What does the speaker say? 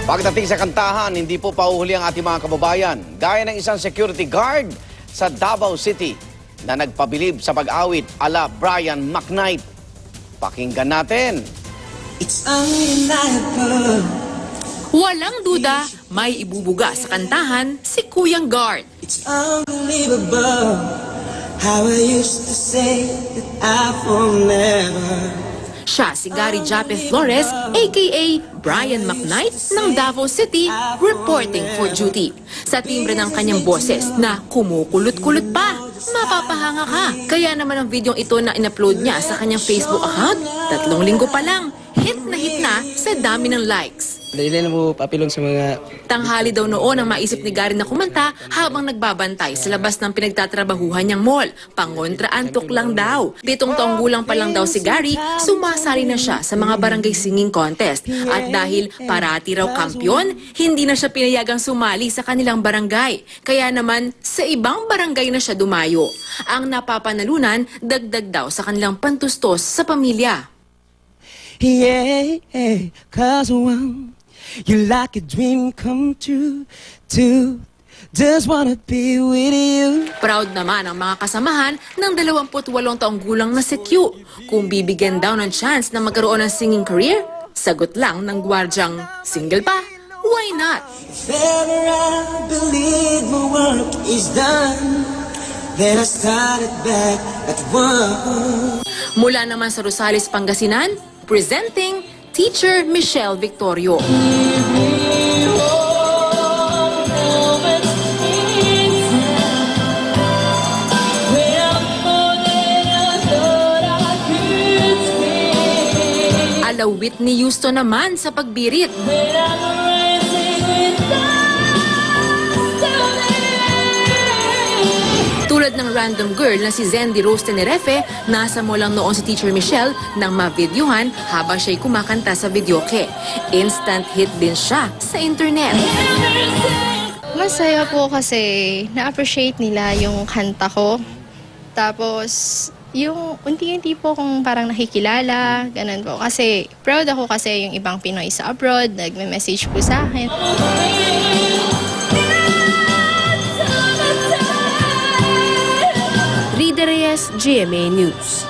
Pagdating sa kantahan, hindi po pauhuli ang ating mga kababayan. Gaya ng isang security guard sa Davao City na nagpabilib sa pag-awit ala Brian McKnight. Pakinggan natin. It's undeniable. Walang duda, may ibubuga sa kantahan si Kuyang Guard. It's unbelievable how I used to say that I will never. Siya si Gary Jape Flores, aka Brian McKnight ng Davao City, reporting for duty. Sa timbre ng kanyang boses na kumukulot-kulot pa, mapapahanga ka. Kaya naman ang videong ito na in-upload niya sa kanyang Facebook account, 3 linggo pa lang, hit na sa dami ng likes. Dali na po papilong sa mga... Tanghali daw noon ang maisip ni Gary na kumanta habang nagbabantay sa labas ng pinagtatrabahuhan niyang mall. Pangontra antok lang daw. 7 taong gulang pa lang daw si Gary, sumasali na siya sa mga barangay singing contest. At dahil parati raw kampyon, hindi na siya pinayagang sumali sa kanilang barangay. Kaya naman, sa ibang barangay na siya dumayo. Ang napapanalunan, dagdag daw sa kanilang pantustos sa pamilya. Yeah, cause you're like a dream come true, too. Just wanna be with you. Proud naman ang mga kasamahan ng 28 taong gulang na si Q. Kung bibigyan daw ng chance na magkaroon ng singing career, sagot lang ng gwardyang single pa, why not? If ever I believe my work is done, then I started back at one. Mula naman sa Rosales, Pangasinan, presenting Teacher Michelle Victorio. Ala Whitney Houston naman sa pagbirit. Tulad ng random girl na si Zendy Rose Tenerefe, nasa mo lang noon si Teacher Michelle nang ma-videohan habang siya'y kumakanta sa videoke. Instant hit din siya sa internet. Masaya po kasi na-appreciate nila yung kanta ko. Tapos, yung unti-unti po kung parang nakikilala, ganun po. Kasi proud ako kasi yung ibang Pinoy sa abroad, nagme-message po sa akin. Rida Reyes, GMA News.